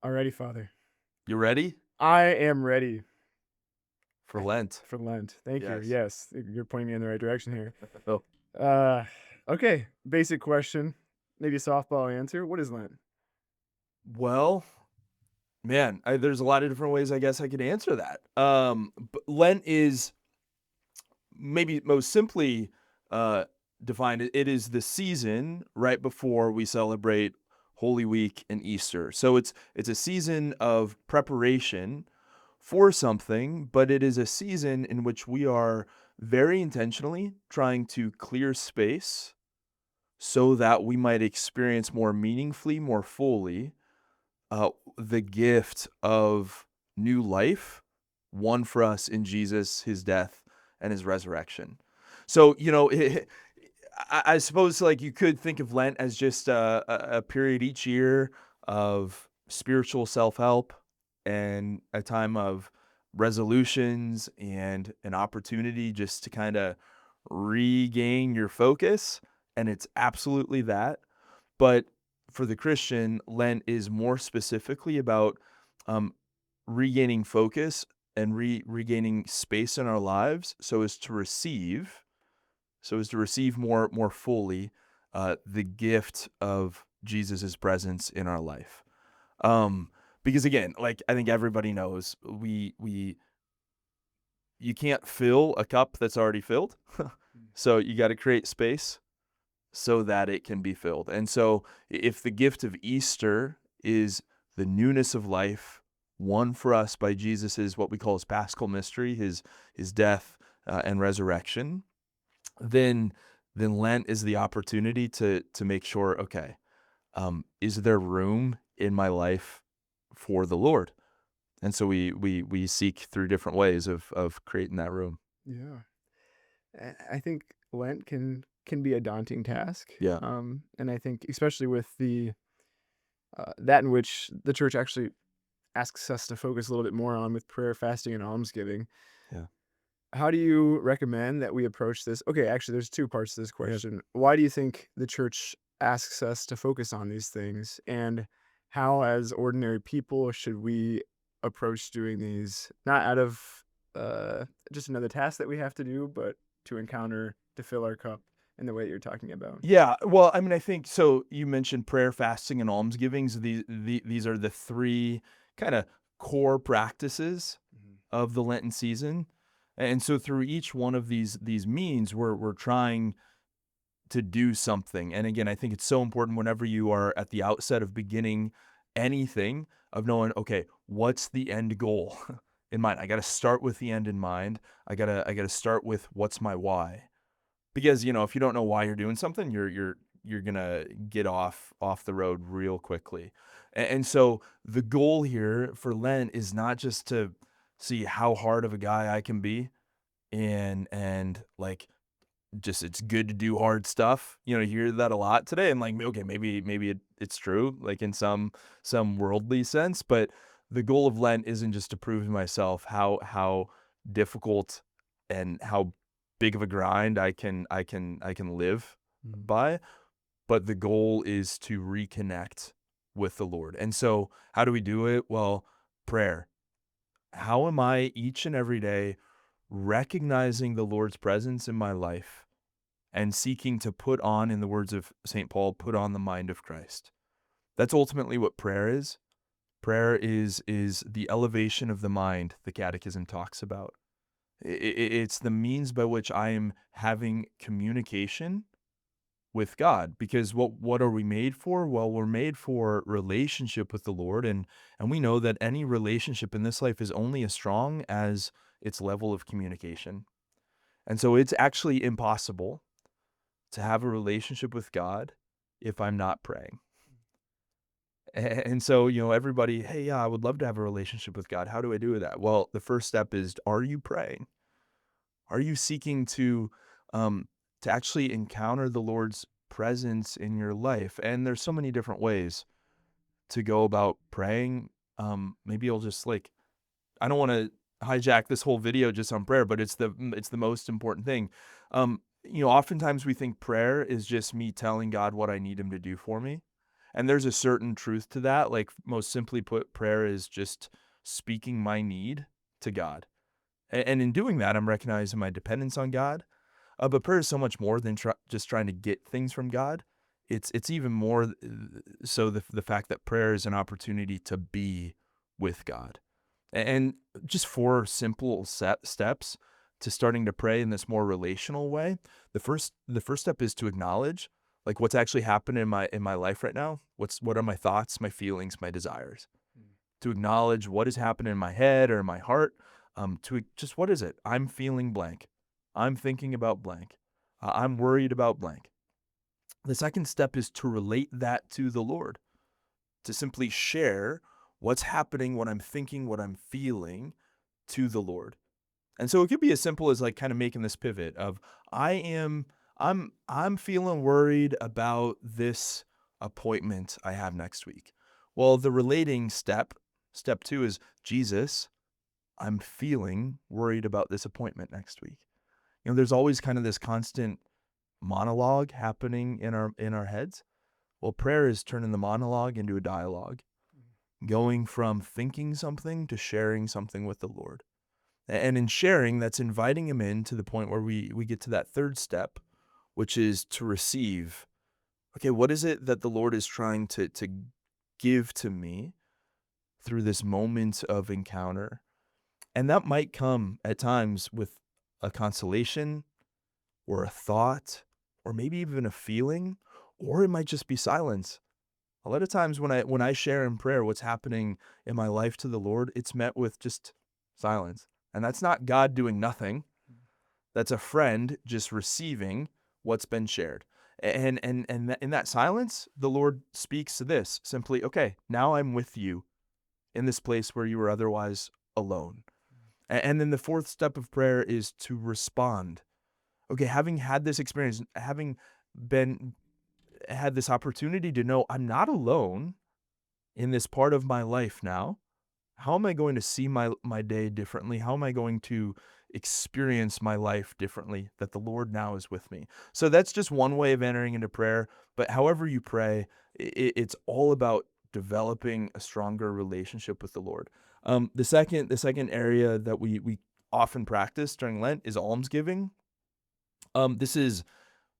Alrighty, Father. You ready I am ready for Lent? for Lent. Thank you. Yes. Yes, you're pointing me in the right direction here. Oh, Uh, okay. Basic question, maybe a softball answer. What is Lent? well, man, there's a lot of different ways I guess I could answer that. But Lent is maybe most simply uh, defined. It is the season right before we celebrate Holy Week and Easter. So it's a season of preparation for something, but it is a season in which we are very intentionally trying to clear space so that we might experience more meaningfully, more fully, the gift of new life, won for us in Jesus, his death, and his resurrection. So, I suppose like you could think of Lent as just a period each year of spiritual self help and a time of resolutions and an opportunity just to kind of regain your focus. And it's absolutely that. But for the Christian, Lent is more specifically about um, regaining focus and regaining space in our lives so as to receive more fully the gift of Jesus's presence in our life. Because again, like I think everybody knows, we you can't fill a cup that's already filled. So you got to create space so that it can be filled. And so if the gift of Easter is the newness of life won for us by Jesus' what we call his paschal mystery, his death and resurrection, then Lent is the opportunity to make sure, okay, is there room in my life for the Lord? And so we seek through different ways of creating that room. Yeah, I think Lent can be a daunting task. Yeah. And I think especially with the that in which the church actually asks us to focus a little bit more on with prayer, fasting, and almsgiving. Yeah. How do you recommend that we approach this? Okay, actually, there's two parts to this question. Why do you think the church asks us to focus on these things? And how, as ordinary people, should we approach doing these? Not out of just another task that we have to do, but to encounter, to fill our cup in the way that you're talking about. Yeah, well, I mean, I think so. You mentioned prayer, fasting, and almsgivings. These are the three kind of core practices Mhm. of the Lenten season, and so through each one of these means, we're trying to do something. And again, I think it's so important whenever you are at the outset of beginning anything of knowing, okay, what's the end goal in mind? I got to start with the end in mind. I got to start with what's my why, because if you don't know why you're doing something, you're gonna get off the road real quickly. And so the goal here for Lent is not just to see how hard of a guy I can be, and like just it's good to do hard stuff. You hear that a lot today, and like okay, maybe it's true, like in some worldly sense, but the goal of Lent isn't just to prove to myself how difficult and how big of a grind I can live Mhm. by, but the goal is to reconnect with the Lord. And so how do we do it? Well, prayer. How am I each and every day recognizing the Lord's presence in my life and seeking to put on, in the words of St. Paul, put on the mind of Christ? That's ultimately what prayer is. Prayer is the elevation of the mind the Catechism talks about. It's the means by which I am having communication with God. Because what are we made for? Well, we're made for relationship with the Lord, and we know that any relationship in this life is only as strong as its level of communication. And so it's actually impossible to have a relationship with God if I'm not praying. And so, everybody, hey, yeah, I would love to have a relationship with God. How do I do that? Well, the first step is, are you praying? Are you seeking um, to actually encounter the Lord's presence in your life? And there's so many different ways to go about praying. Maybe I'll just like, I don't want to hijack this whole video just on prayer, but it's the most important thing. Oftentimes we think prayer is just me telling God what I need him to do for me. And there's a certain truth to that. Like, most simply put, prayer is just speaking my need to God. And in doing that, I'm recognizing my dependence on God. But prayer is so much more than just trying to get things from God. It's even more so the fact that prayer is an opportunity to be with God. And just four simple steps to starting to pray in this more relational way. The first step is to acknowledge like what's actually happening in my life right now. What are my thoughts, my feelings, my desires? To acknowledge what is happening in my head or in my heart. To just what is it? I'm feeling blank. I'm thinking about blank. I'm worried about blank. The second step is to relate that to the Lord, to simply share what's happening, what I'm thinking, what I'm feeling to the Lord. And so it could be as simple as like kind of making this pivot of I am I'm feeling worried about this appointment I have next week. Well, the relating step 2 is Jesus, I'm feeling worried about this appointment next week. There's always kind of this constant monologue happening in our heads. Well, prayer is turning the monologue into a dialogue, going from thinking something to sharing something with the Lord. And in sharing, that's inviting him in to the point where we get to that third step, which is to receive. Okay, what is it that the Lord is trying to give to me through this moment of encounter? And that might come at times with a consolation or a thought or maybe even a feeling, or it might just be silence. A lot of times when I share in prayer what's happening in my life to the Lord, it's met with just silence. And that's not God doing nothing. That's a friend just receiving what's been shared. And in that silence, the Lord speaks to this simply, okay, now I'm with you in this place where you were otherwise alone. And then the fourth step of prayer is to respond. Okay, having had this experience, having been had this opportunity to know I'm not alone in this part of my life now. How am I going to see my day differently? How am I going to experience my life differently that the Lord now is with me? So that's just one way of entering into prayer, but however you pray, it's all about developing a stronger relationship with the Lord. The second area that we often practice during Lent is almsgiving. This is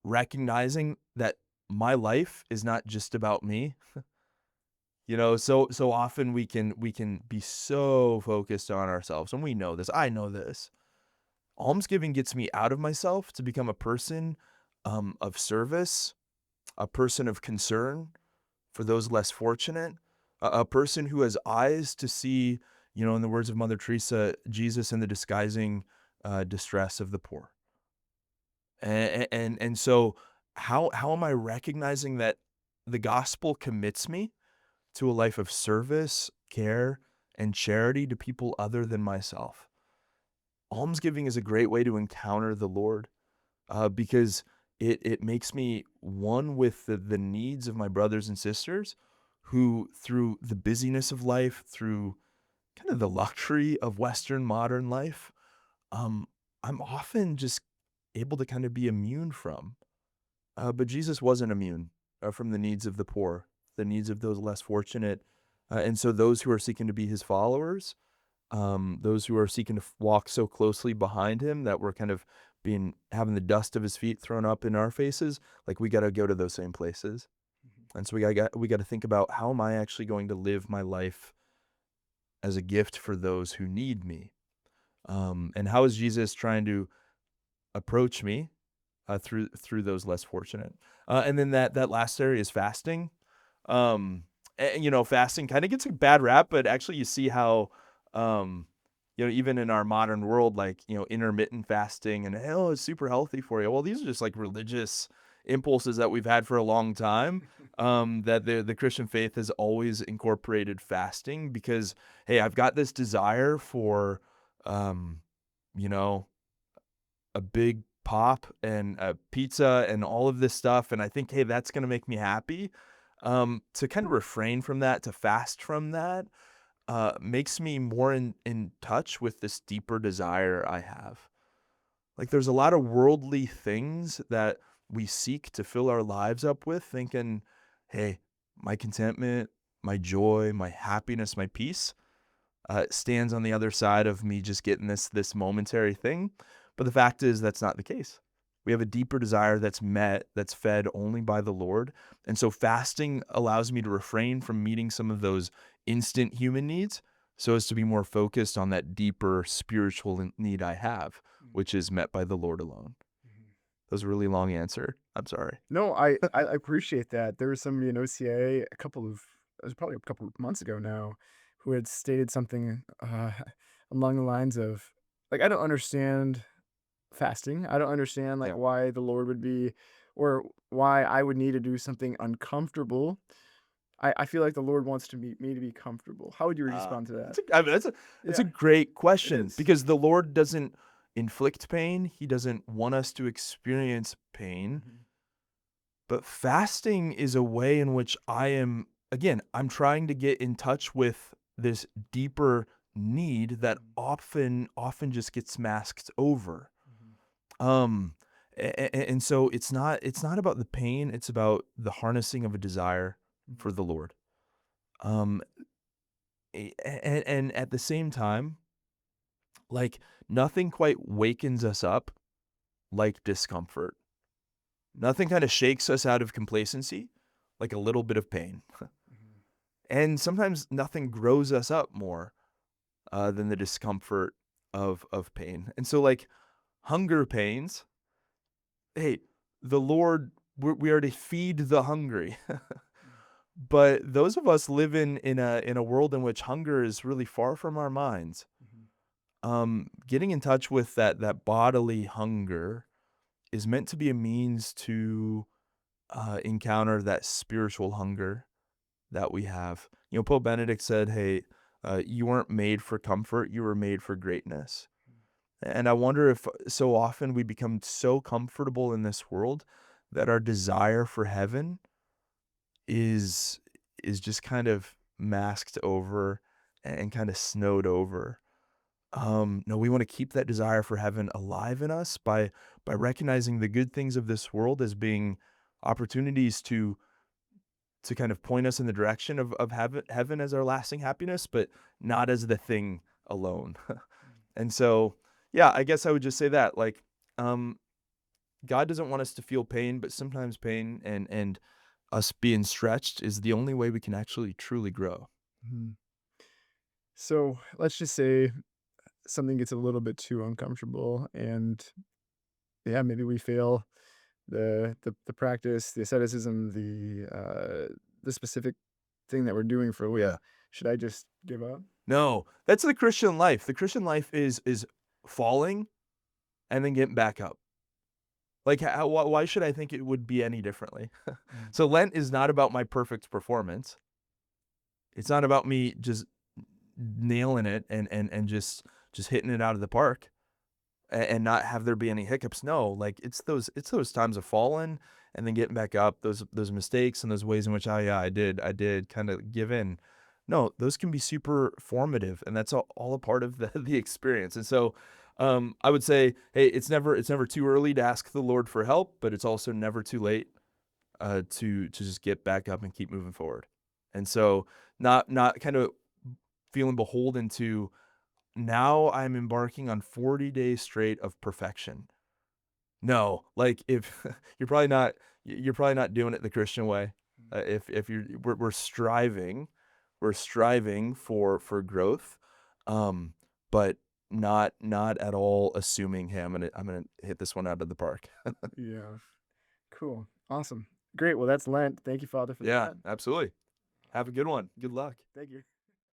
recognizing that my life is not just about me. So often we can be so focused on ourselves, and we know this. I know this. Almsgiving gets me out of myself to become a person of service, a person of concern for those less fortunate, a person who has eyes to see, in the words of Mother Teresa, Jesus in the disguising distress of the poor. And so how am I recognizing that the gospel commits me to a life of service, care, and charity to people other than myself? Almsgiving is a great way to encounter the Lord, because it makes me one with the needs of my brothers and sisters who, through the busyness of life, through kind of the luxury of Western modern life, um, I'm often just able to kind of be immune from. But Jesus wasn't immune from the needs of the poor, the needs of those less fortunate. And so those who are seeking to be his followers, those who are seeking to walk so closely behind him that we're kind of having the dust of his feet thrown up in our faces, like we got to go to those same places. And so we got to think about, how am I actually going to live my life as a gift for those who need me? And how is Jesus trying to approach me through those less fortunate? And then that last area is fasting. Fasting kind of gets a bad rap, but actually you see how, um, even in our modern world, like, intermittent fasting and, oh, it's super healthy for you. Well, these are just like religious impulses that we've had for a long time. That the Christian faith has always incorporated fasting because, hey, I've got this desire for, um, you know, a big pop and a pizza and all of this stuff, and I think, hey, that's gonna make me happy. To kind of refrain from that, to fast from that, makes me more in touch with this deeper desire I have. Like, there's a lot of worldly things that we seek to fill our lives up with, thinking, "Hey, my contentment, my joy, my happiness, my peace stands on the other side of me just getting this momentary thing. But the fact is that's not the case. We have a deeper desire that's met, that's fed only by the Lord. And so fasting allows me to refrain from meeting some of those instant human needs so as to be more focused on that deeper spiritual need I have, Mm, which is met by the Lord alone. mhm. That was a really long answer. I'm sorry. No, I appreciate that. There was somebody in OCA a couple of it was probably a couple of months ago now, who had stated something, along the lines of, like, "I don't understand fasting. I don't understand, like, Yeah. why the Lord would be or why I would need to do something uncomfortable. I feel like the Lord wants to meet me to be comfortable." How would you respond to that? I mean, that's a Yeah, great it question is. because the Lord doesn't inflict pain. He doesn't want us to experience pain. Mhm, But fasting is a way in which I'm trying to get in touch with this deeper need that mm, often just gets masked over. mhm, Um, and so it's not about the pain. It's about the harnessing of a desire mhm, for the Lord. Um, and at the same time, like nothing quite wakens us up like discomfort. mm, Nothing kind of shakes us out of complacency like a little bit of pain. mhm, And sometimes nothing grows us up more than the discomfort of pain. And so, like hunger pains, hey, the Lord, we are to feed the hungry. mm, But those of us live in a world in which hunger is really far from our minds. mhm, Getting in touch with that bodily hunger is meant to be a means to encounter that spiritual hunger that we have. Pope Benedict said, "Hey, you weren't made for comfort; you were made for greatness." mm, And I wonder if so often we become so comfortable in this world that our desire for heaven is is just kind of masked over and kind of snowed over. No, we want to keep that desire for heaven alive in us by recognizing the good things of this world as being opportunities to kind of point us in the direction of heaven as our lasting happiness, but not as the thing alone. mm. And so, yeah, I guess I would just say that, like, um, God doesn't want us to feel pain, but sometimes pain and us being stretched is the only way we can actually truly grow. Mhm. So, let's just say something gets a little bit too uncomfortable and, yeah, maybe we fail the practice, the asceticism, the specific thing that we're doing for a week. Yeah. Should I just give up? No, that's the Christian life. The Christian life is falling and then getting back up. Like, why should I think it would be any differently? Mm, So Lent is not about my perfect performance. It's not about me just nailing it and just hitting it out of the park and not have there be any hiccups. No, like it's those times of falling and then getting back up, those mistakes and those ways in which I did kind of give in. No, those can be super formative, and that's all a part of the the experience. And so, I would say, hey, it's never too early to ask the Lord for help, but it's also never too late to just get back up and keep moving forward. And so, not kind of feeling beholden to now I'm embarking on 40 days straight of perfection. No, like if you're probably not doing it the Christian way. mm, If we're striving for growth, but not at all assuming, hey, I'm gonna hit this one out of the park. yeah. Cool. Awesome. Great. Well, that's Lent. Thank you, Father, for Yeah, that. absolutely. Have a good one. Good luck. Thank you.